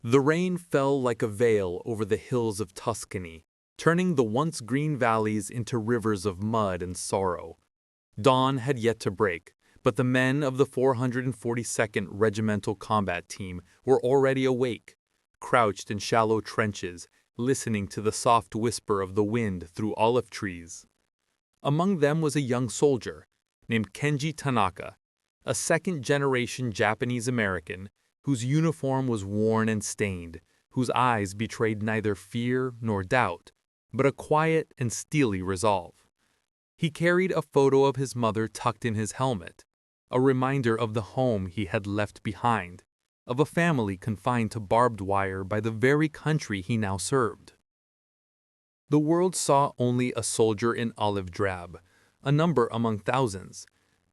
The rain fell like a veil over the hills of Tuscany, turning the once green valleys into rivers of mud and sorrow. Dawn had yet to break, but the men of the 442nd Regimental Combat Team were already awake, crouched in shallow trenches, listening to the soft whisper of the wind through olive trees. Among them was a young soldier named Kenji Tanaka, a second-generation Japanese-American whose uniform was worn and stained, whose eyes betrayed neither fear nor doubt, but a quiet and steely resolve. He carried a photo of his mother tucked in his helmet, a reminder of the home he had left behind, of a family confined to barbed wire by the very country he now served. The world saw only a soldier in olive drab, a number among thousands,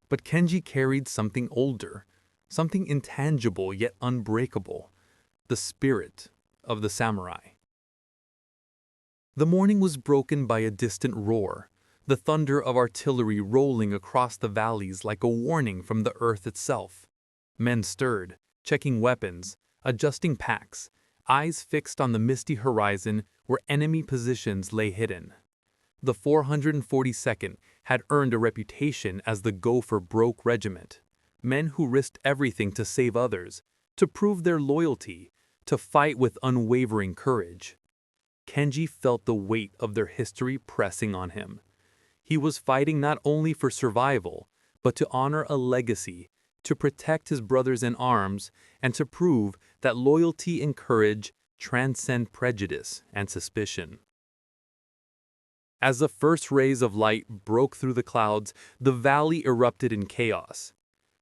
but Kenji carried something older, something intangible yet unbreakable, the spirit of the samurai. The morning was broken by a distant roar, the thunder of artillery rolling across the valleys like a warning from the earth itself. Men stirred, checking weapons, adjusting packs, eyes fixed on the misty horizon where enemy positions lay hidden. The 442nd had earned a reputation as the go-for-broke regiment, men who risked everything to save others, to prove their loyalty, to fight with unwavering courage. Kenji felt the weight of their history pressing on him. He was fighting not only for survival, but to honor a legacy, to protect his brothers in arms, and to prove that loyalty and courage transcend prejudice and suspicion. As the first rays of light broke through the clouds, the valley erupted in chaos.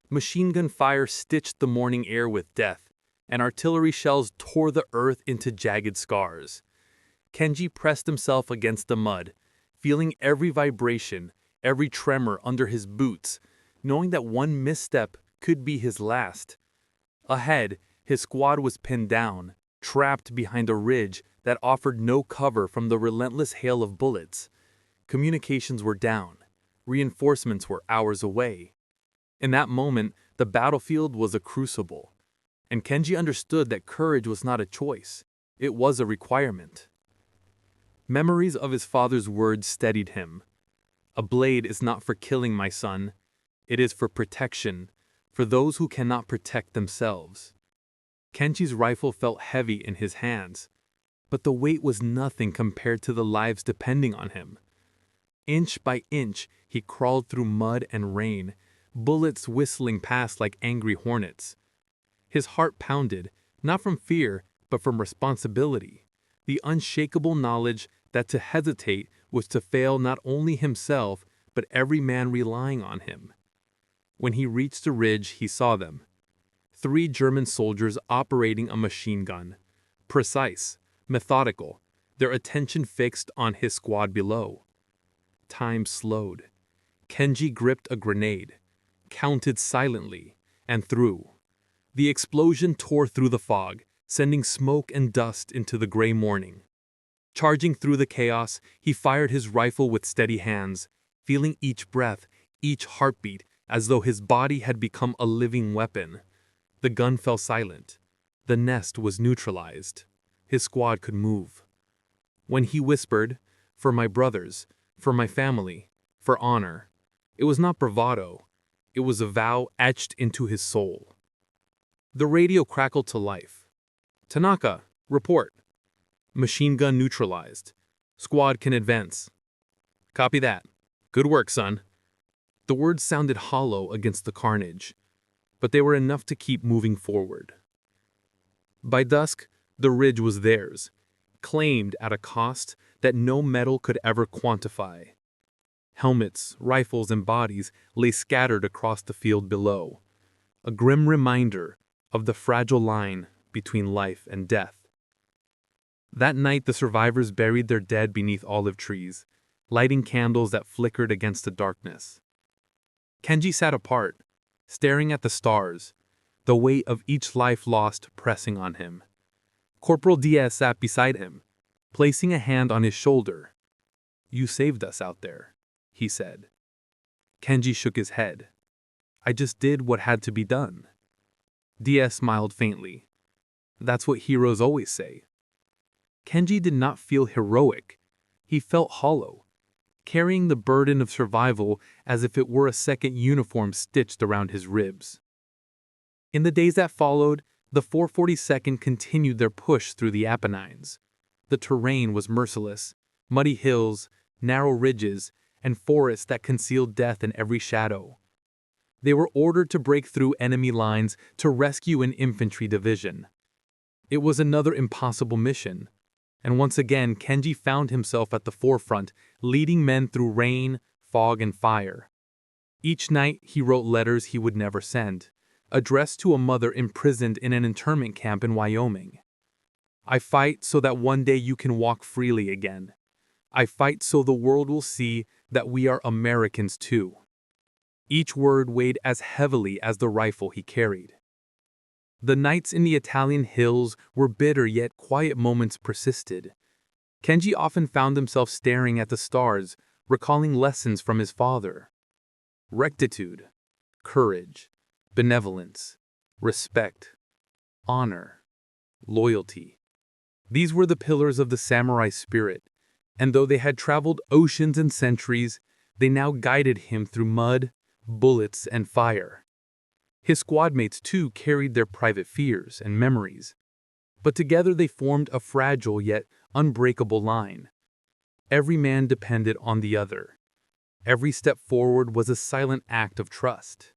Machine gun fire stitched the morning air with death, and artillery shells tore the earth into jagged scars. Kenji pressed himself against the mud, feeling every vibration, every tremor under his boots, knowing that one misstep could be his last. Ahead, his squad was pinned down, trapped behind a ridge that offered no cover from the relentless hail of bullets. Communications were down. Reinforcements were hours away. In that moment, the battlefield was a crucible, and Kenji understood that courage was not a choice, it was a requirement. Memories of his father's words steadied him. "A blade is not for killing, my son. It is for protection, for those who cannot protect themselves." Kenji's rifle felt heavy in his hands, but the weight was nothing compared to the lives depending on him. Inch by inch, he crawled through mud and rain, bullets whistling past like angry hornets. His heart pounded, not from fear, but from responsibility, the unshakable knowledge that to hesitate was to fail not only himself, but every man relying on him. When he reached the ridge, he saw them. 3 German soldiers operating a machine gun, precise, methodical, their attention fixed on his squad below. Time slowed. Kenji gripped a grenade, counted silently, and threw. The explosion tore through the fog, sending smoke and dust into the gray morning. Charging through the chaos, he fired his rifle with steady hands, feeling each breath, each heartbeat, as though his body had become a living weapon. The gun fell silent. The nest was neutralized. His squad could move. When he whispered, "For my brothers, for my family, for honor," it was not bravado. It was a vow etched into his soul. The radio crackled to life. "Tanaka, report. Machine gun neutralized. Squad can advance." "Copy that. Good work, son." The words sounded hollow against the carnage, but they were enough to keep moving forward. By dusk, the ridge was theirs, claimed at a cost that no metal could ever quantify. Helmets, rifles, and bodies lay scattered across the field below, a grim reminder of the fragile line between life and death. That night, the survivors buried their dead beneath olive trees, lighting candles that flickered against the darkness. Kenji sat apart, staring at the stars, the weight of each life lost pressing on him. Corporal Diaz sat beside him, placing a hand on his shoulder. "You saved us out there," he said. Kenji shook his head. "I just did what had to be done." Diaz smiled faintly. That's what heroes always say. Kenji did not feel heroic. He felt hollow, carrying the burden of survival as if it were a second uniform stitched around his ribs. In the days that followed, the 442nd continued their push through the Apennines. The terrain was merciless: muddy hills, narrow ridges, and forests that concealed death in every shadow. They were ordered to break through enemy lines to rescue an infantry division. It was another impossible mission, and once again Kenji found himself at the forefront, leading men through rain, fog, and fire. Each night he wrote letters he would never send, addressed to a mother imprisoned in an internment camp in Wyoming. I fight so that one day you can walk freely again. I fight so the world will see that we are Americans too. Each word weighed as heavily as the rifle he carried. The nights in the Italian hills were bitter, yet quiet moments persisted. Kenji often found himself staring at the stars, recalling lessons from his father. Rectitude, courage, benevolence, respect, honor, loyalty. These were the pillars of the samurai spirit, and though they had traveled oceans and centuries, they now guided him through mud, bullets, and fire. His squadmates too carried their private fears and memories, but together they formed a fragile yet unbreakable line. Every man depended on the other. Every step forward was a silent act of trust.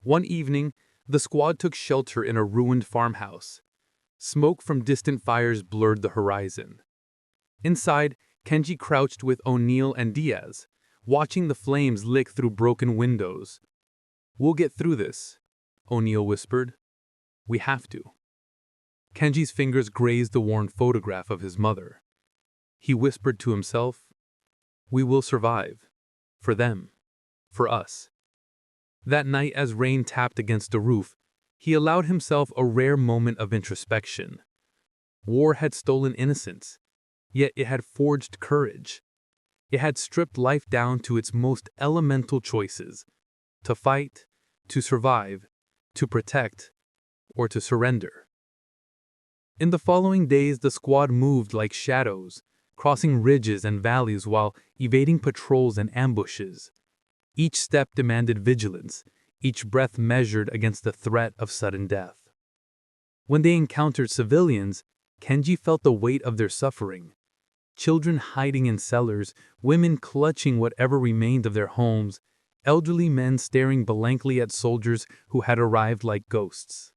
One evening, the squad took shelter in a ruined farmhouse. Smoke from distant fires blurred the horizon. Inside, Kenji crouched with O'Neill and Diaz, watching the flames lick through broken windows. "We'll get through this," O'Neill whispered. "We have to." Kenji's fingers grazed the worn photograph of his mother. He whispered to himself, "We will survive. For them. For us." That night, as rain tapped against the roof, he allowed himself a rare moment of introspection. War had stolen innocence, yet it had forged courage. It had stripped life down to its most elemental choices: to fight, to survive, to protect, or to surrender. In the following days, the squad moved like shadows, crossing ridges and valleys while evading patrols and ambushes. Each step demanded vigilance, each breath measured against the threat of sudden death. When they encountered civilians, Kenji felt the weight of their suffering. Children hiding in cellars, women clutching whatever remained of their homes, elderly men staring blankly at soldiers who had arrived like ghosts.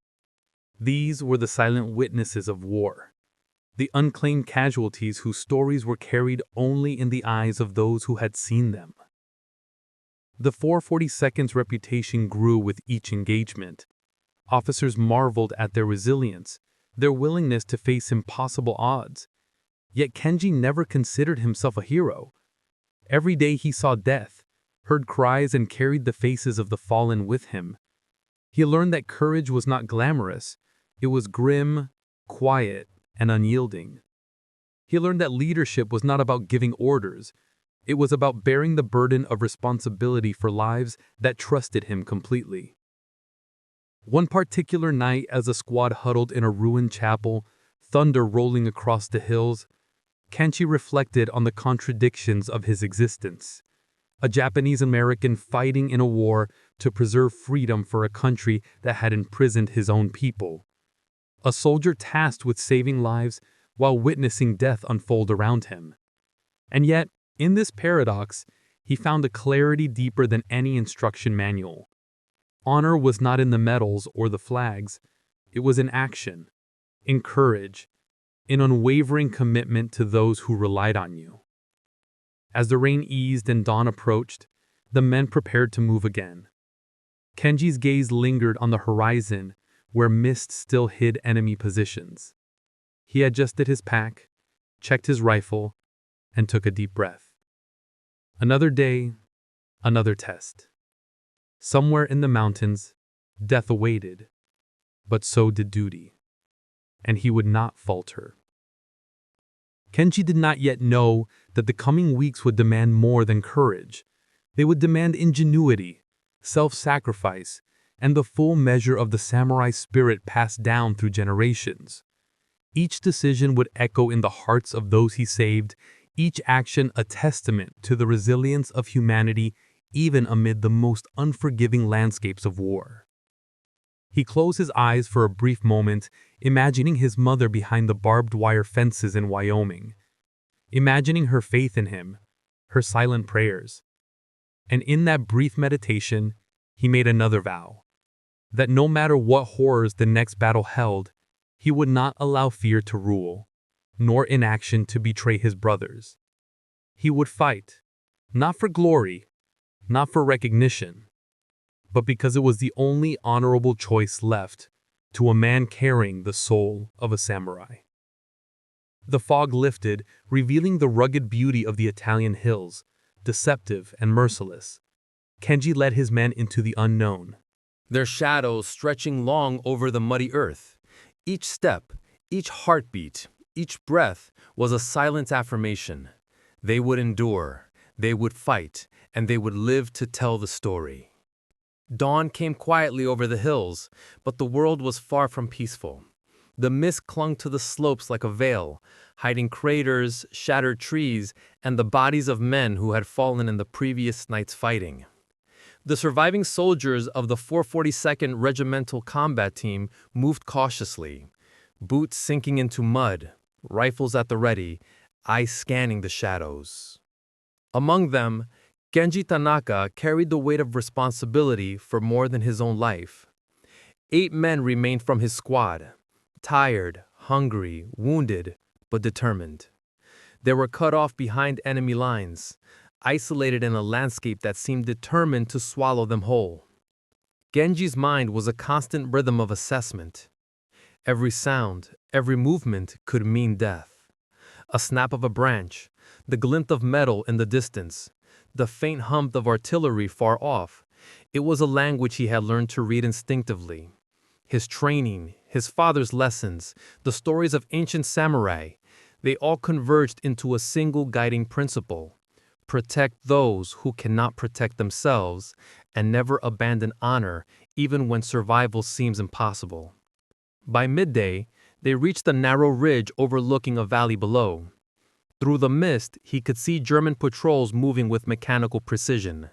These were the silent witnesses of war, the unclaimed casualties whose stories were carried only in the eyes of those who had seen them. The 442nd's reputation grew with each engagement. Officers marveled at their resilience, their willingness to face impossible odds. Yet Kenji never considered himself a hero. Every day he saw death, heard cries, and carried the faces of the fallen with him. He learned that courage was not glamorous. It was grim, quiet, and unyielding. He learned that leadership was not about giving orders. It was about bearing the burden of responsibility for lives that trusted him completely. One particular night, as the squad huddled in a ruined chapel, thunder rolling across the hills, Kenji reflected on the contradictions of his existence. A Japanese American fighting in a war to preserve freedom for a country that had imprisoned his own people. A soldier tasked with saving lives while witnessing death unfold around him. And yet, in this paradox, he found a clarity deeper than any instruction manual. Honor was not in the medals or the flags. It was in action, in courage, in unwavering commitment to those who relied on you. As the rain eased and dawn approached, the men prepared to move again. Kenji's gaze lingered on the horizon where mist still hid enemy positions. He adjusted his pack, checked his rifle, and took a deep breath. Another day, another test. Somewhere in the mountains, death awaited, but so did duty, and he would not falter. Kenji did not yet know that the coming weeks would demand more than courage. They would demand ingenuity, self-sacrifice, and the full measure of the samurai spirit passed down through generations. Each decision would echo in the hearts of those he saved, each action a testament to the resilience of humanity even amid the most unforgiving landscapes of war. He closed his eyes for a brief moment, imagining his mother behind the barbed wire fences in Wyoming, imagining her faith in him, her silent prayers. And in that brief meditation, he made another vow, that no matter what horrors the next battle held, he would not allow fear to rule, nor inaction to betray his brothers. He would fight, not for glory, not for recognition, but because it was the only honorable choice left to a man carrying the soul of a samurai. The fog lifted, revealing the rugged beauty of the Italian hills, deceptive and merciless. Kenji led his men into the unknown, their shadows stretching long over the muddy earth. Each step, each heartbeat, each breath was a silent affirmation. They would endure, they would fight, and they would live to tell the story. Dawn came quietly over the hills, but the world was far from peaceful. The mist clung to the slopes like a veil, hiding craters, shattered trees, and the bodies of men who had fallen in the previous night's fighting. The surviving soldiers of the 442nd Regimental combat team moved cautiously, boots sinking into mud, rifles at the ready, eyes scanning the shadows. Among them, Genji Tanaka carried the weight of responsibility for more than his own life. 8 men remained from his squad, tired, hungry, wounded, but determined. They were cut off behind enemy lines, isolated in a landscape that seemed determined to swallow them whole. Genji's mind was a constant rhythm of assessment. Every sound, every movement could mean death. A snap of a branch, the glint of metal in the distance, the faint hum of artillery far off. It was a language he had learned to read instinctively. His training, his father's lessons, the stories of ancient samurai, they all converged into a single guiding principle: protect those who cannot protect themselves, and never abandon honor even when survival seems impossible. By midday, they reached a narrow ridge overlooking a valley below. Through the mist, he could see German patrols moving with mechanical precision.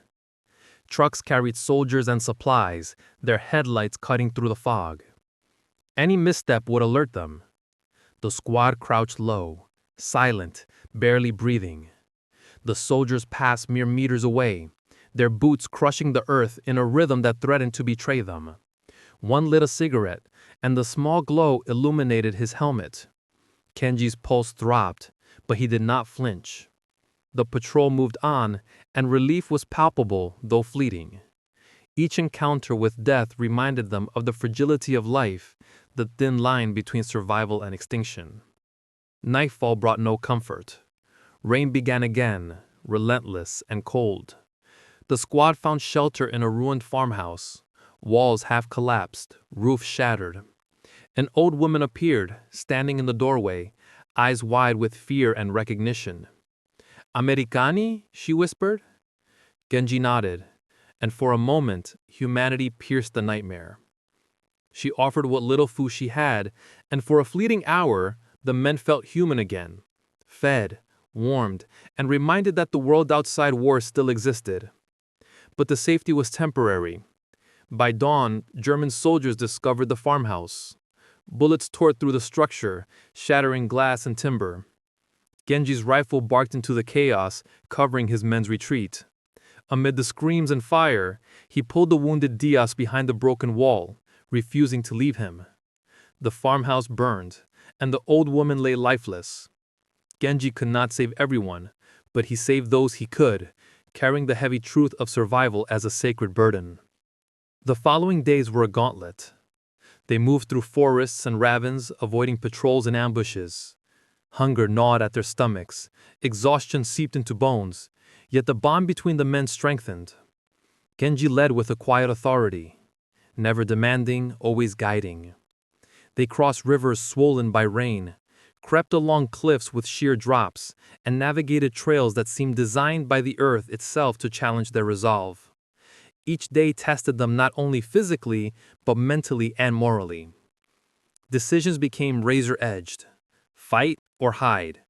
Trucks carried soldiers and supplies, their headlights cutting through the fog. Any misstep would alert them. The squad crouched low, silent, barely breathing. The soldiers passed mere meters away, their boots crushing the earth in a rhythm that threatened to betray them. One lit a cigarette, and the small glow illuminated his helmet. Kenji's pulse throbbed, but he did not flinch. The patrol moved on, and relief was palpable, though fleeting. Each encounter with death reminded them of the fragility of life, the thin line between survival and extinction. Nightfall brought no comfort. Rain began again, relentless and cold. The squad found shelter in a ruined farmhouse, walls half collapsed, roof shattered. An old woman appeared, standing in the doorway, eyes wide with fear and recognition. "Americani?" she whispered. Genji nodded, and for a moment, humanity pierced the nightmare. She offered what little food she had, and for a fleeting hour, the men felt human again, fed, warmed, and reminded that the world outside war still existed. But the safety was temporary. By dawn, German soldiers discovered the farmhouse. Bullets tore through the structure, shattering glass and timber. Genji's rifle barked into the chaos, covering his men's retreat. Amid the screams and fire, he pulled the wounded Diaz behind the broken wall, refusing to leave him. The farmhouse burned, and the old woman lay lifeless. Genji could not save everyone, but he saved those he could, carrying the heavy truth of survival as a sacred burden. The following days were a gauntlet. They moved through forests and ravines, avoiding patrols and ambushes. Hunger gnawed at their stomachs, exhaustion seeped into bones, yet the bond between the men strengthened. Genji led with a quiet authority, never demanding, always guiding. They crossed rivers swollen by rain, crept along cliffs with sheer drops, and navigated trails that seemed designed by the earth itself to challenge their resolve. Each day tested them not only physically, but mentally and morally. Decisions became razor-edged. Fight or hide.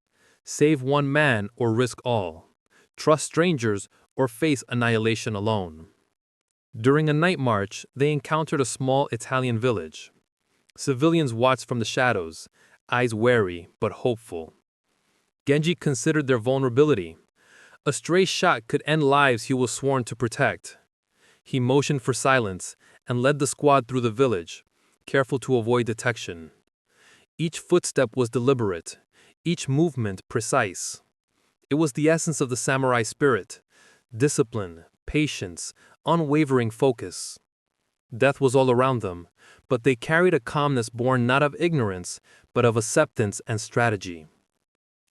Save one man or risk all. Trust strangers or face annihilation alone. During a night march, they encountered a small Italian village. Civilians watched from the shadows, eyes wary but hopeful. Genji considered their vulnerability. A stray shot could end lives he was sworn to protect. He motioned for silence and led the squad through the village, careful to avoid detection. Each footstep was deliberate, each movement precise. It was the essence of the samurai spirit: discipline, patience, unwavering focus. Death was all around them, but they carried a calmness born not of ignorance, but of acceptance and strategy.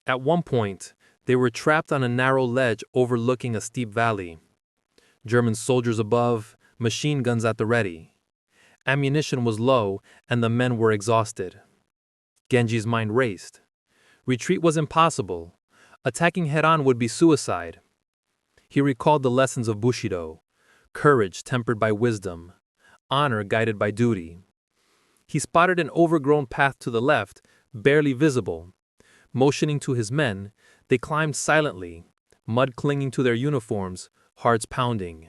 At one point, they were trapped on a narrow ledge overlooking a steep valley. German soldiers above, machine guns at the ready. Ammunition was low, and the men were exhausted. Genji's mind raced. Retreat was impossible. Attacking head-on would be suicide. He recalled the lessons of Bushido: courage tempered by wisdom, honor guided by duty. He spotted an overgrown path to the left, barely visible. Motioning to his men, they climbed silently, mud clinging to their uniforms, hearts pounding.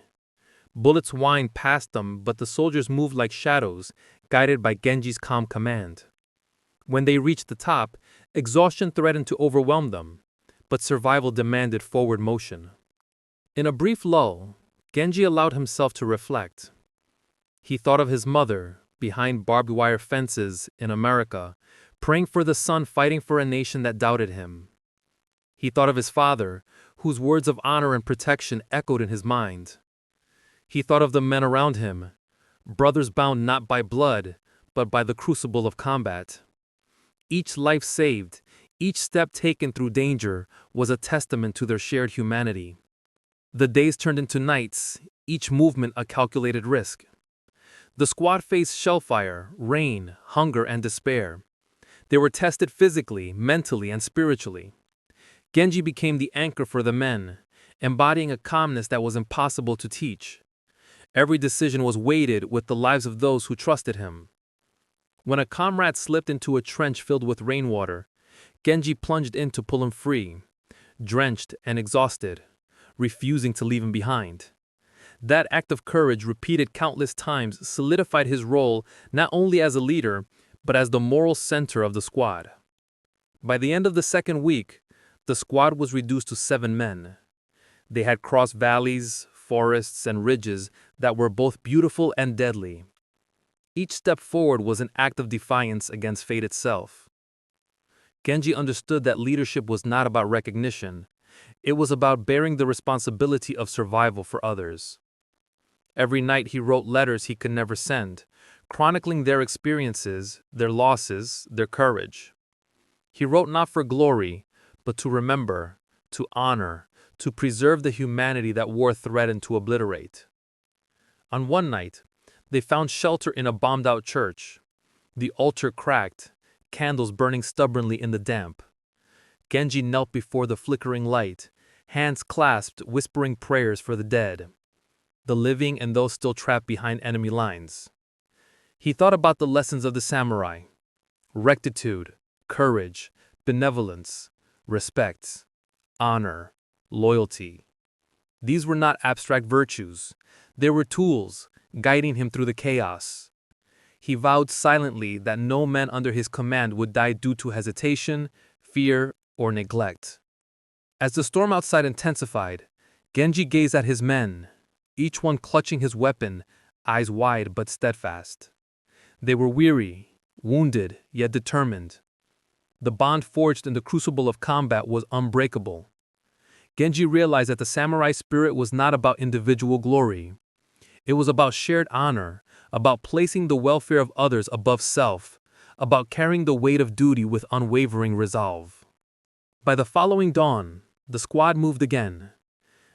Bullets whined past them, but the soldiers moved like shadows, guided by Genji's calm command. When they reached the top, exhaustion threatened to overwhelm them, but survival demanded forward motion. In a brief lull, Genji allowed himself to reflect. He thought of his mother, behind barbed wire fences in America, praying for the son fighting for a nation that doubted him. He thought of his father, whose words of honor and protection echoed in his mind. He thought of the men around him, brothers bound not by blood, but by the crucible of combat. Each life saved, each step taken through danger, was a testament to their shared humanity. The days turned into nights, each movement a calculated risk. The squad faced shellfire, rain, hunger, and despair. They were tested physically, mentally, and spiritually. Genji became the anchor for the men, embodying a calmness that was impossible to teach. Every decision was weighted with the lives of those who trusted him. When a comrade slipped into a trench filled with rainwater, Genji plunged in to pull him free, drenched and exhausted, refusing to leave him behind. That act of courage, repeated countless times, solidified his role not only as a leader, but as the moral center of the squad. By the end of the second week, the squad was reduced to 7 men. They had crossed valleys, forests, and ridges that were both beautiful and deadly. Each step forward was an act of defiance against fate itself. Genji understood that leadership was not about recognition. It was about bearing the responsibility of survival for others. Every night he wrote letters he could never send, chronicling their experiences, their losses, their courage. He wrote not for glory, but to remember, to honor, to preserve the humanity that war threatened to obliterate. On one night, they found shelter in a bombed-out church. The altar cracked, candles burning stubbornly in the damp. Genji knelt before the flickering light, hands clasped, whispering prayers for the dead, the living and those still trapped behind enemy lines. He thought about the lessons of the samurai: rectitude, courage, benevolence, respect, honor, loyalty. These were not abstract virtues. They were tools, guiding him through the chaos. He vowed silently that no man under his command would die due to hesitation, fear, or neglect. As the storm outside intensified, Genji gazed at his men, each one clutching his weapon, eyes wide but steadfast. They were weary, wounded, yet determined. The bond forged in the crucible of combat was unbreakable. Genji realized that the samurai spirit was not about individual glory. It was about shared honor, about placing the welfare of others above self, about carrying the weight of duty with unwavering resolve. By the following dawn, the squad moved again.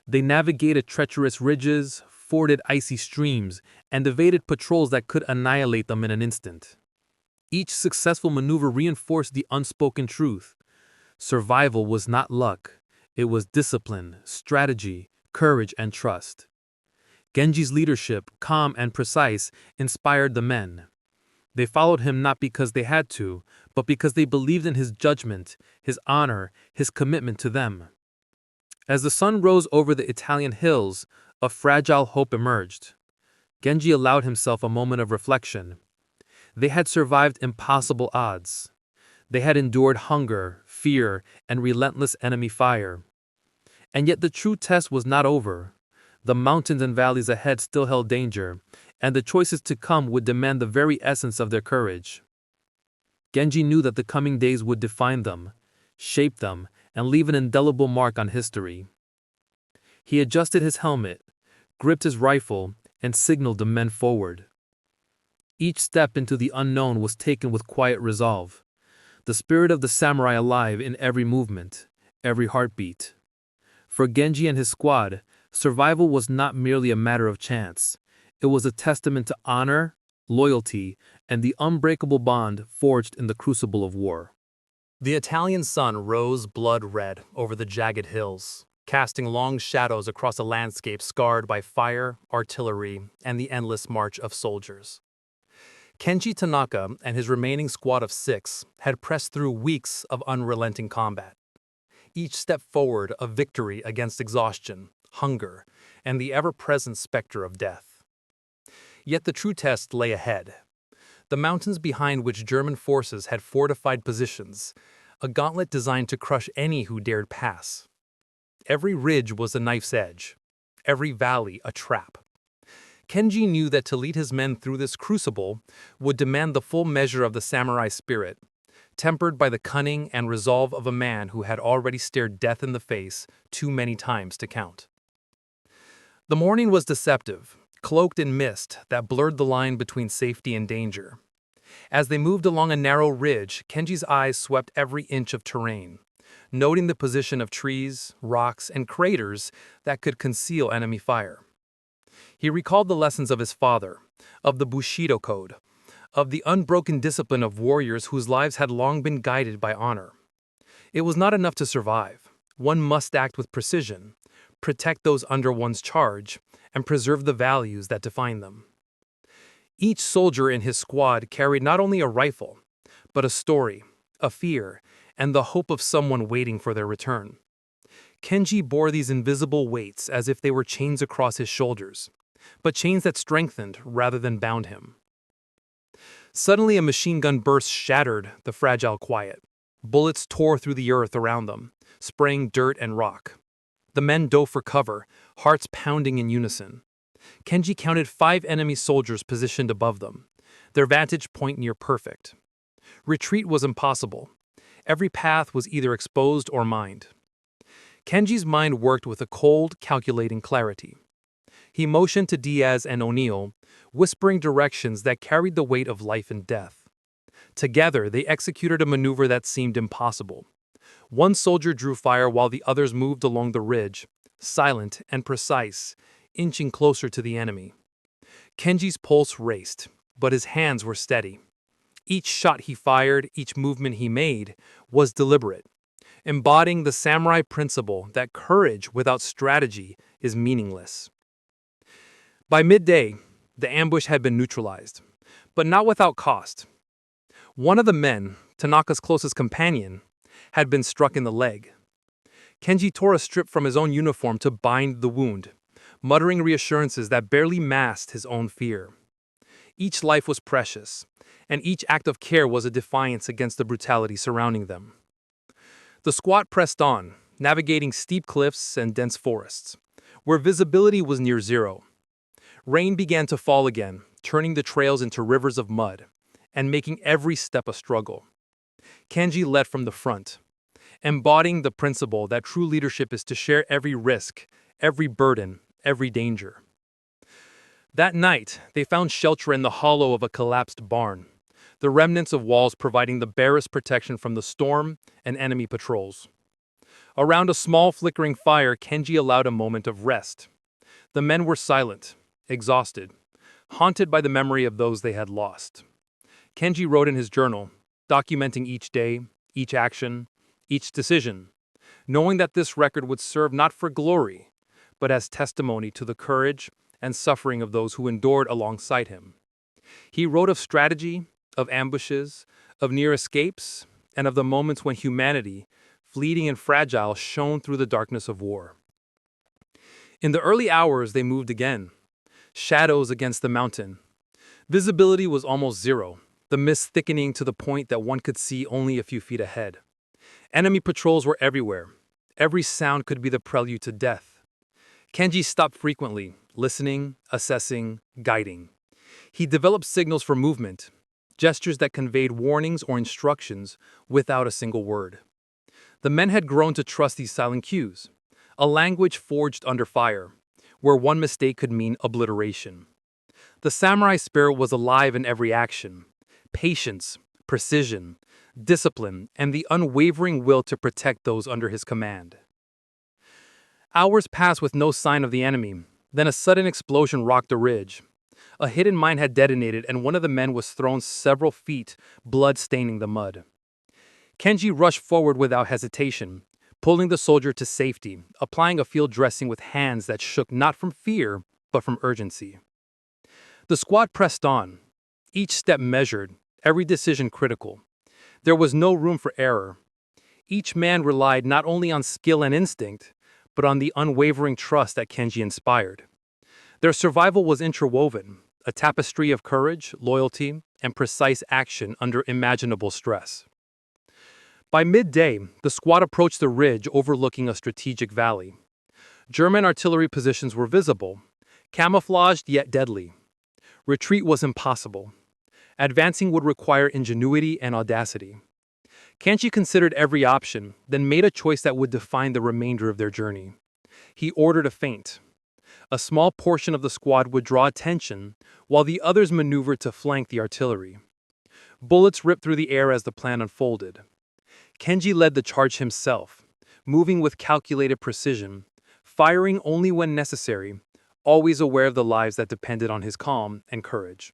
They navigated treacherous ridges, forded icy streams, and evaded patrols that could annihilate them in an instant. Each successful maneuver reinforced the unspoken truth: survival was not luck, it was discipline, strategy, courage, and trust. Genji's leadership, calm and precise, inspired the men. They followed him not because they had to, but because they believed in his judgment, his honor, his commitment to them. As the sun rose over the Italian hills, a fragile hope emerged. Genji allowed himself a moment of reflection. They had survived impossible odds. They had endured hunger, fear, and relentless enemy fire. And yet the true test was not over. The mountains and valleys ahead still held danger, and the choices to come would demand the very essence of their courage. Genji knew that the coming days would define them, shape them, and leave an indelible mark on history. He adjusted his helmet, gripped his rifle, and signaled the men forward. Each step into the unknown was taken with quiet resolve, the spirit of the samurai alive in every movement, every heartbeat. For Genji and his squad, survival was not merely a matter of chance. It was a testament to honor, loyalty, and the unbreakable bond forged in the crucible of war. The Italian sun rose blood red over the jagged hills, casting long shadows across a landscape scarred by fire, artillery, and the endless march of soldiers. Kenji Tanaka and his remaining squad of 6 had pressed through weeks of unrelenting combat. Each step forward a victory against exhaustion, hunger, and the ever-present specter of death. Yet the true test lay ahead. The mountains behind which German forces had fortified positions, a gauntlet designed to crush any who dared pass. Every ridge was a knife's edge, every valley a trap. Kenji knew that to lead his men through this crucible would demand the full measure of the samurai spirit, tempered by the cunning and resolve of a man who had already stared death in the face too many times to count. The morning was deceptive, cloaked in mist that blurred the line between safety and danger. As they moved along a narrow ridge, Kenji's eyes swept every inch of terrain, noting the position of trees, rocks, and craters that could conceal enemy fire. He recalled the lessons of his father, of the Bushido Code, of the unbroken discipline of warriors whose lives had long been guided by honor. It was not enough to survive. One must act with precision, protect those under one's charge, and preserve the values that define them. Each soldier in his squad carried not only a rifle, but a story, a fear, and the hope of someone waiting for their return. Kenji bore these invisible weights as if they were chains across his shoulders, but chains that strengthened rather than bound him. Suddenly a machine gun burst shattered the fragile quiet. Bullets tore through the earth around them, spraying dirt and rock. The men dove for cover, hearts pounding in unison. Kenji counted 5 enemy soldiers positioned above them, their vantage point near perfect. Retreat was impossible. Every path was either exposed or mined. Kenji's mind worked with a cold, calculating clarity. He motioned to Diaz and O'Neill, whispering directions that carried the weight of life and death. Together, they executed a maneuver that seemed impossible. One soldier drew fire while the others moved along the ridge, silent and precise, inching closer to the enemy. Kenji's pulse raced, but his hands were steady. Each shot he fired, each movement he made, was deliberate, embodying the samurai principle that courage without strategy is meaningless. By midday, the ambush had been neutralized, but not without cost. One of the men, Tanaka's closest companion, had been struck in the leg. Kenji tore a strip from his own uniform to bind the wound, muttering reassurances that barely masked his own fear. Each life was precious, and each act of care was a defiance against the brutality surrounding them. The squad pressed on, navigating steep cliffs and dense forests, where visibility was near zero. Rain began to fall again, turning the trails into rivers of mud, and making every step a struggle. Kenji led from the front, embodying the principle that true leadership is to share every risk, every burden, every danger. That night, they found shelter in the hollow of a collapsed barn, the remnants of walls providing the barest protection from the storm and enemy patrols. Around a small flickering fire, Kenji allowed a moment of rest. The men were silent, exhausted, haunted by the memory of those they had lost. Kenji wrote in his journal, documenting each day, each action, each decision, knowing that this record would serve not for glory, but as testimony to the courage and suffering of those who endured alongside him. He wrote of strategy, of ambushes, of near escapes, and of the moments when humanity, fleeting and fragile, shone through the darkness of war. In the early hours, they moved again, shadows against the mountain. Visibility was almost zero, the mist thickening to the point that one could see only a few feet ahead. Enemy patrols were everywhere. Every sound could be the prelude to death. Kenji stopped frequently, listening, assessing, guiding. He developed signals for movement, gestures that conveyed warnings or instructions without a single word. The men had grown to trust these silent cues, a language forged under fire, where one mistake could mean obliteration. The samurai spirit was alive in every action: patience, precision, discipline, and the unwavering will to protect those under his command. Hours passed with no sign of the enemy. Then a sudden explosion rocked the ridge. A hidden mine had detonated, and one of the men was thrown several feet, blood staining the mud. Kenji rushed forward without hesitation, pulling the soldier to safety, applying a field dressing with hands that shook not from fear, but from urgency. The squad pressed on, each step measured, every decision critical. There was no room for error. Each man relied not only on skill and instinct, but on the unwavering trust that Kenji inspired. Their survival was interwoven, a tapestry of courage, loyalty, and precise action under imaginable stress. By midday, the squad approached the ridge overlooking a strategic valley. German artillery positions were visible, camouflaged yet deadly. Retreat was impossible. Advancing would require ingenuity and audacity. Kenji considered every option, then made a choice that would define the remainder of their journey. He ordered a feint. A small portion of the squad would draw attention, while the others maneuvered to flank the artillery. Bullets ripped through the air as the plan unfolded. Kenji led the charge himself, moving with calculated precision, firing only when necessary, always aware of the lives that depended on his calm and courage.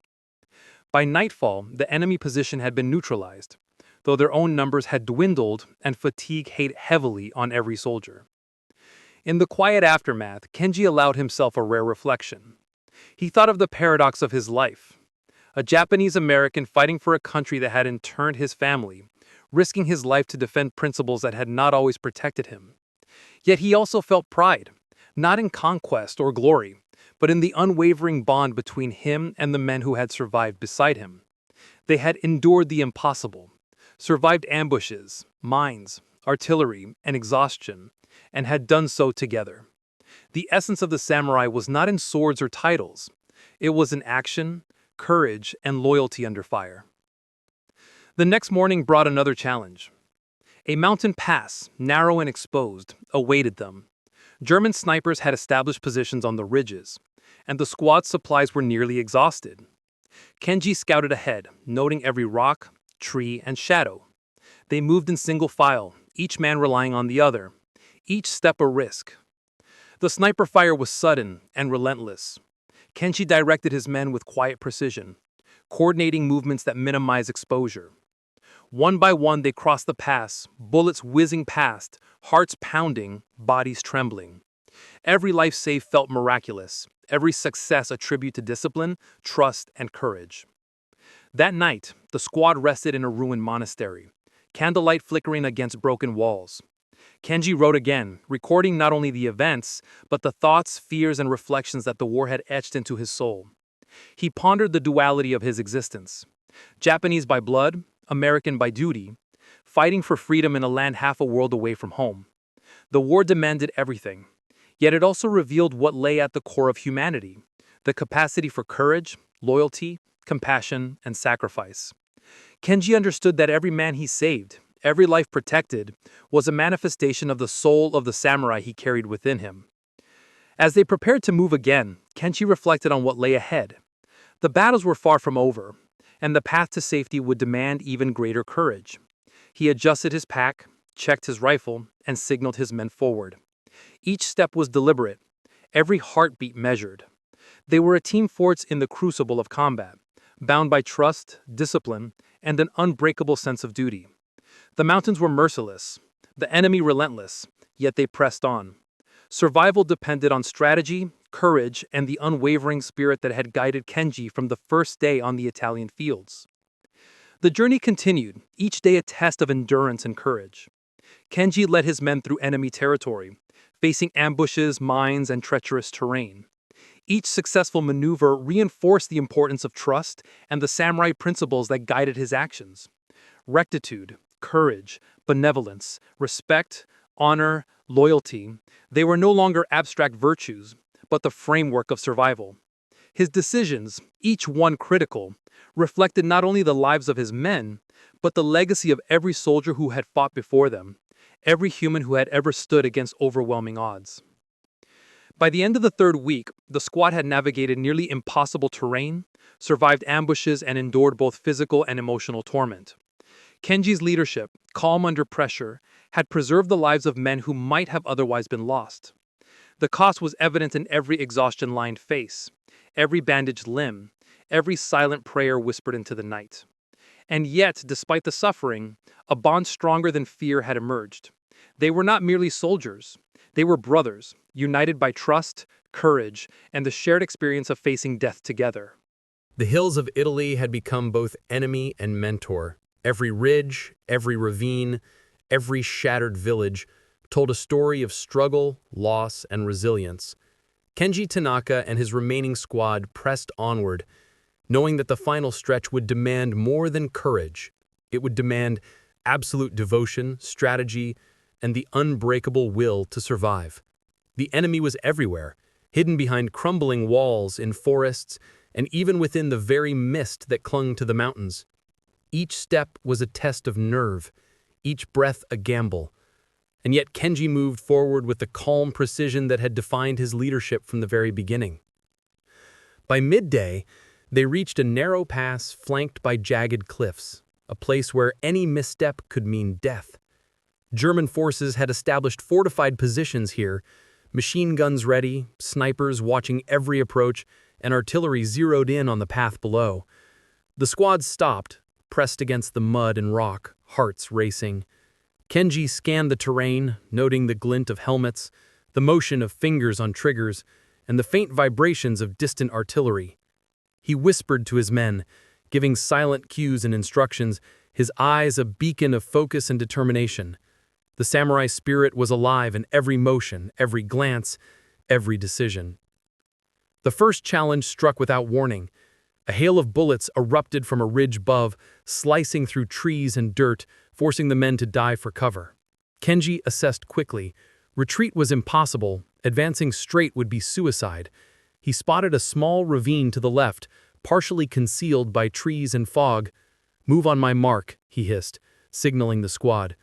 By nightfall, the enemy position had been neutralized, though their own numbers had dwindled and fatigue weighed heavily on every soldier. In the quiet aftermath, Kenji allowed himself a rare reflection. He thought of the paradox of his life. A Japanese American fighting for a country that had interned his family, risking his life to defend principles that had not always protected him. Yet he also felt pride, not in conquest or glory, but in the unwavering bond between him and the men who had survived beside him. They had endured the impossible, survived ambushes, mines, artillery, and exhaustion, and had done so together. The essence of the samurai was not in swords or titles. It was in action, courage, and loyalty under fire. The next morning brought another challenge. A mountain pass, narrow and exposed, awaited them. German snipers had established positions on the ridges, and the squad's supplies were nearly exhausted. Kenji scouted ahead, noting every rock, tree, and shadow. They moved in single file, each man relying on the other, each step a risk. The sniper fire was sudden and relentless. Kenji directed his men with quiet precision, coordinating movements that minimized exposure. One by one, they crossed the pass, bullets whizzing past, hearts pounding, bodies trembling. Every life save felt miraculous, every success a tribute to discipline, trust, and courage. That night, the squad rested in a ruined monastery, candlelight flickering against broken walls. Kenji wrote again, recording not only the events, but the thoughts, fears, and reflections that the war had etched into his soul. He pondered the duality of his existence. Japanese by blood, American by duty, fighting for freedom in a land half a world away from home. The war demanded everything, yet it also revealed what lay at the core of humanity: the capacity for courage, loyalty, compassion, and sacrifice. Kenji understood that every man he saved, every life protected, was a manifestation of the soul of the samurai he carried within him. As they prepared to move again, Kenji reflected on what lay ahead. The battles were far from over, and the path to safety would demand even greater courage. He adjusted his pack, checked his rifle, and signaled his men forward. Each step was deliberate, every heartbeat measured. They were a team forged in the crucible of combat, bound by trust, discipline, and an unbreakable sense of duty. The mountains were merciless, the enemy relentless, yet they pressed on. Survival depended on strategy, courage, and the unwavering spirit that had guided Kenji from the first day on the Italian fields. The journey continued, each day a test of endurance and courage. Kenji led his men through enemy territory, facing ambushes, mines, and treacherous terrain. Each successful maneuver reinforced the importance of trust and the samurai principles that guided his actions. Rectitude, courage, benevolence, respect, honor, loyalty, they were no longer abstract virtues, but the framework of survival. His decisions, each one critical, reflected not only the lives of his men, but the legacy of every soldier who had fought before them, every human who had ever stood against overwhelming odds. By the end of the third week, the squad had navigated nearly impossible terrain, survived ambushes, and endured both physical and emotional torment. Kenji's leadership, calm under pressure, had preserved the lives of men who might have otherwise been lost. The cost was evident in every exhaustion-lined face, every bandaged limb, every silent prayer whispered into the night. And yet, despite the suffering, a bond stronger than fear had emerged. They were not merely soldiers. They were brothers, united by trust, courage, and the shared experience of facing death together. The hills of Italy had become both enemy and mentor. Every ridge, every ravine, every shattered village told a story of struggle, loss, and resilience. Kenji Tanaka and his remaining squad pressed onward, knowing that the final stretch would demand more than courage. It would demand absolute devotion, strategy, and the unbreakable will to survive. The enemy was everywhere, hidden behind crumbling walls, in forests, and even within the very mist that clung to the mountains. Each step was a test of nerve, each breath a gamble. And yet Kenji moved forward with the calm precision that had defined his leadership from the very beginning. By midday, they reached a narrow pass flanked by jagged cliffs, a place where any misstep could mean death. German forces had established fortified positions here, machine guns ready, snipers watching every approach, and artillery zeroed in on the path below. The squad stopped, pressed against the mud and rock, hearts racing. Kenji scanned the terrain, noting the glint of helmets, the motion of fingers on triggers, and the faint vibrations of distant artillery. He whispered to his men, giving silent cues and instructions, his eyes a beacon of focus and determination. The samurai spirit was alive in every motion, every glance, every decision. The first challenge struck without warning. A hail of bullets erupted from a ridge above, slicing through trees and dirt, forcing the men to dive for cover. Kenji assessed quickly. Retreat was impossible. Advancing straight would be suicide. He spotted a small ravine to the left, partially concealed by trees and fog. "Move on my mark," he hissed, signaling the squad.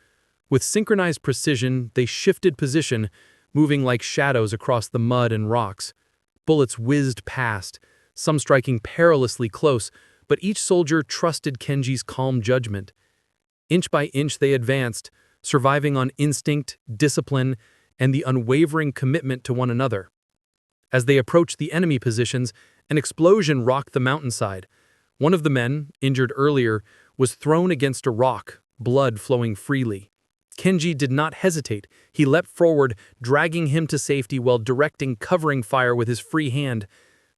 With synchronized precision, they shifted position, moving like shadows across the mud and rocks. Bullets whizzed past, some striking perilously close, but each soldier trusted Kenji's calm judgment. Inch by inch they advanced, surviving on instinct, discipline, and the unwavering commitment to one another. As they approached the enemy positions, an explosion rocked the mountainside. One of the men, injured earlier, was thrown against a rock, blood flowing freely. Kenji did not hesitate. He leapt forward, dragging him to safety while directing covering fire with his free hand.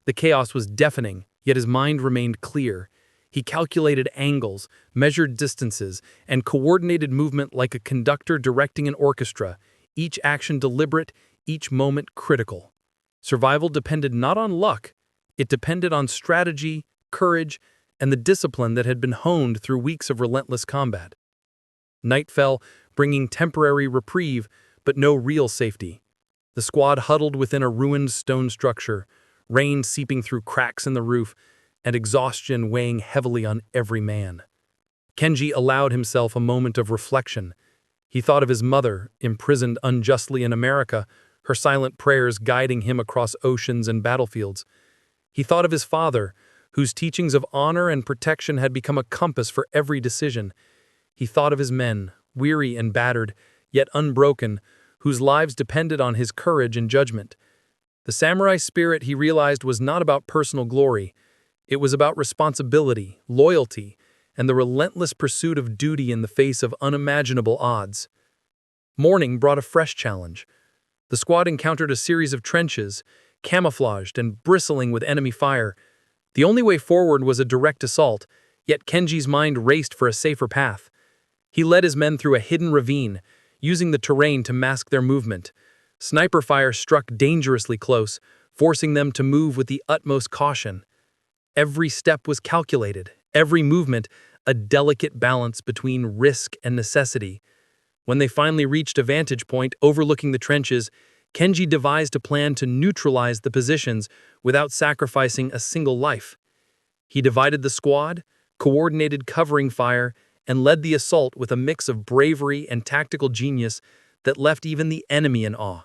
The chaos was deafening, yet his mind remained clear. He calculated angles, measured distances, and coordinated movement like a conductor directing an orchestra, each action deliberate, each moment critical. Survival depended not on luck, it depended on strategy, courage, and the discipline that had been honed through weeks of relentless combat. Night fell, bringing temporary reprieve, but no real safety. The squad huddled within a ruined stone structure, rain seeping through cracks in the roof, and exhaustion weighing heavily on every man. Kenji allowed himself a moment of reflection. He thought of his mother, imprisoned unjustly in America, her silent prayers guiding him across oceans and battlefields. He thought of his father, whose teachings of honor and protection had become a compass for every decision. He thought of his men, weary and battered, yet unbroken, whose lives depended on his courage and judgment. The samurai spirit, he realized, was not about personal glory. It was about responsibility, loyalty, and the relentless pursuit of duty in the face of unimaginable odds. Morning brought a fresh challenge. The squad encountered a series of trenches, camouflaged and bristling with enemy fire. The only way forward was a direct assault, yet Kenji's mind raced for a safer path. He led his men through a hidden ravine, using the terrain to mask their movement. Sniper fire struck dangerously close, forcing them to move with the utmost caution. Every step was calculated, every movement a delicate balance between risk and necessity. When they finally reached a vantage point overlooking the trenches, Kenji devised a plan to neutralize the positions without sacrificing a single life. He divided the squad, coordinated covering fire, and led the assault with a mix of bravery and tactical genius that left even the enemy in awe.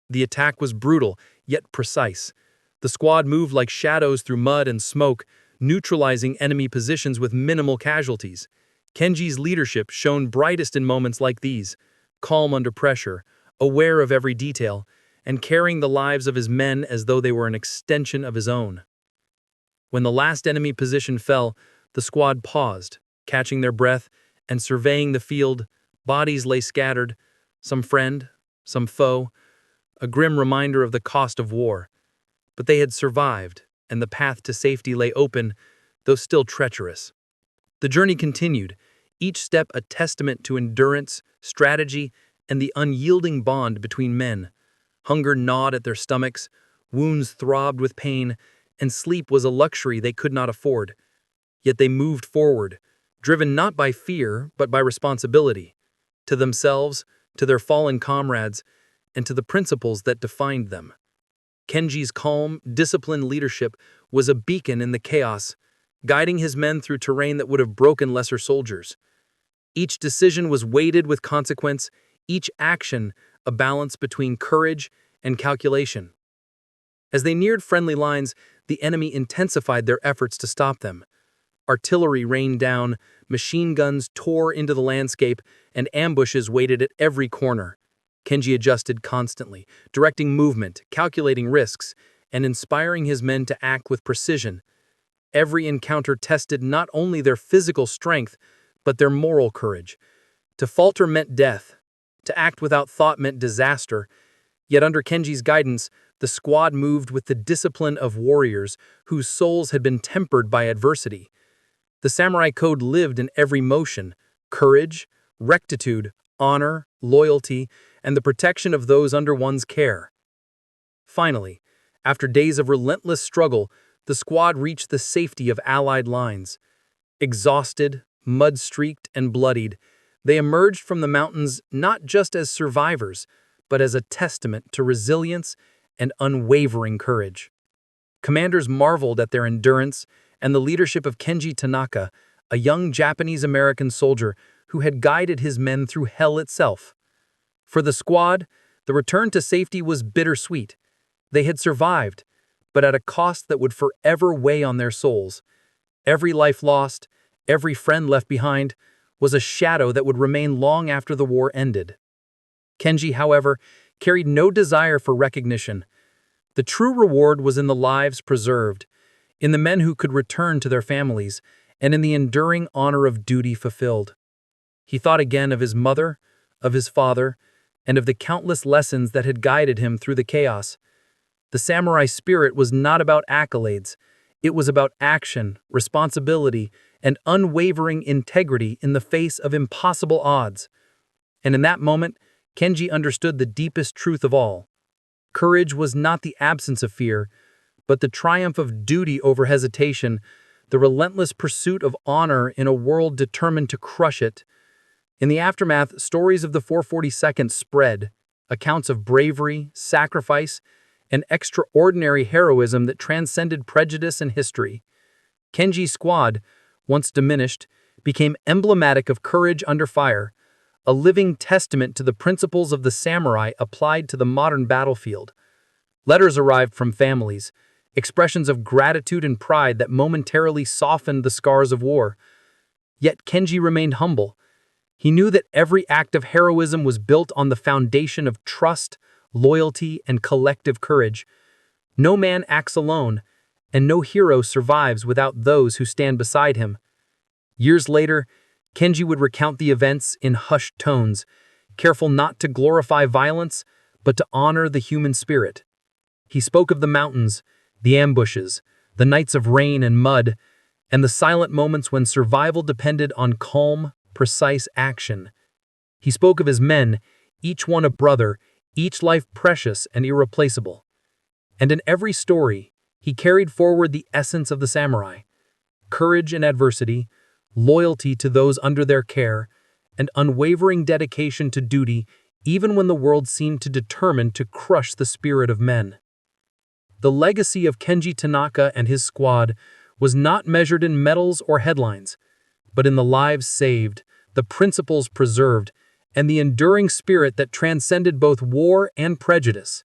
The attack was brutal, yet precise. The squad moved like shadows through mud and smoke, neutralizing enemy positions with minimal casualties. Kenji's leadership shone brightest in moments like these, calm under pressure, aware of every detail, and carrying the lives of his men as though they were an extension of his own. When the last enemy position fell, the squad paused, catching their breath and surveying the field. Bodies lay scattered, some friend, some foe, a grim reminder of the cost of war. But they had survived, and the path to safety lay open, though still treacherous. The journey continued, each step a testament to endurance, strategy, and the unyielding bond between men. Hunger gnawed at their stomachs, wounds throbbed with pain, and sleep was a luxury they could not afford. Yet they moved forward, driven not by fear but by responsibility, to themselves, to their fallen comrades, and to the principles that defined them. Kenji's calm, disciplined leadership was a beacon in the chaos, guiding his men through terrain that would have broken lesser soldiers. Each decision was weighted with consequence, each action a balance between courage and calculation. As they neared friendly lines, the enemy intensified their efforts to stop them. Artillery rained down, machine guns tore into the landscape, and ambushes waited at every corner. Kenji adjusted constantly, directing movement, calculating risks, and inspiring his men to act with precision. Every encounter tested not only their physical strength, but their moral courage. To falter meant death. To act without thought meant disaster. Yet under Kenji's guidance, the squad moved with the discipline of warriors whose souls had been tempered by adversity. The samurai code lived in every motion: courage, rectitude, honor, loyalty, and the protection of those under one's care. Finally, after days of relentless struggle, the squad reached the safety of Allied lines. Exhausted, mud-streaked, and bloodied, they emerged from the mountains not just as survivors, but as a testament to resilience and unwavering courage. Commanders marveled at their endurance and the leadership of Kenji Tanaka, a young Japanese-American soldier who had guided his men through hell itself. For the squad, the return to safety was bittersweet. They had survived, but at a cost that would forever weigh on their souls. Every life lost, every friend left behind, was a shadow that would remain long after the war ended. Kenji, however, carried no desire for recognition. The true reward was in the lives preserved, in the men who could return to their families, and in the enduring honor of duty fulfilled. He thought again of his mother, of his father, and of the countless lessons that had guided him through the chaos. The samurai spirit was not about accolades. It was about action, responsibility, and unwavering integrity in the face of impossible odds. And in that moment, Kenji understood the deepest truth of all. Courage was not the absence of fear, but the triumph of duty over hesitation, the relentless pursuit of honor in a world determined to crush it. In the aftermath, stories of the 442nd spread, accounts of bravery, sacrifice, and extraordinary heroism that transcended prejudice and history. Kenji's squad, once diminished, became emblematic of courage under fire, a living testament to the principles of the samurai applied to the modern battlefield. Letters arrived from families, expressions of gratitude and pride that momentarily softened the scars of war. Yet Kenji remained humble. He knew that every act of heroism was built on the foundation of trust, loyalty, and collective courage. No man acts alone, and no hero survives without those who stand beside him. Years later, Kenji would recount the events in hushed tones, careful not to glorify violence, but but to honor the human spirit. He spoke of the mountains, the ambushes, the nights of rain and mud, and the silent moments when survival depended on calm, precise action. He spoke of his men, each one a brother, each life precious and irreplaceable. And in every story, he carried forward the essence of the samurai: courage in adversity, loyalty to those under their care, and unwavering dedication to duty even when the world seemed to determine to crush the spirit of men. The legacy of Kenji Tanaka and his squad was not measured in medals or headlines, but in the lives saved, the principles preserved, and the enduring spirit that transcended both war and prejudice.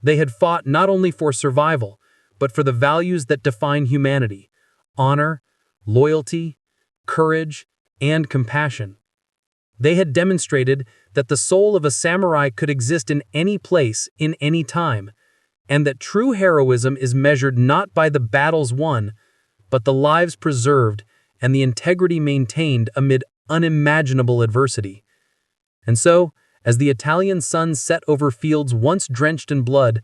They had fought not only for survival, but for the values that define humanity: honor, loyalty, courage, and compassion. They had demonstrated that the soul of a samurai could exist in any place, in any time, and that true heroism is measured not by the battles won, but the lives preserved and the integrity maintained amid unimaginable adversity. And so, as the Italian sun set over fields once drenched in blood,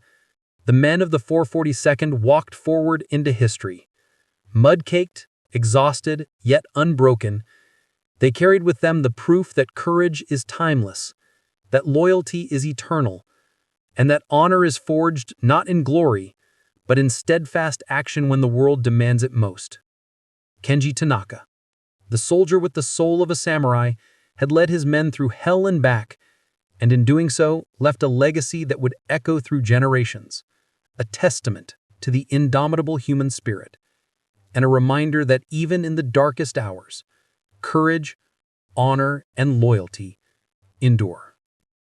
the men of the 442nd walked forward into history. Mud-caked, exhausted, yet unbroken, they carried with them the proof that courage is timeless, that loyalty is eternal, and that honor is forged not in glory, but in steadfast action when the world demands it most. Kenji Tanaka, the soldier with the soul of a samurai, had led his men through hell and back, and in doing so left a legacy that would echo through generations, a testament to the indomitable human spirit, and a reminder that even in the darkest hours, courage, honor, and loyalty endure.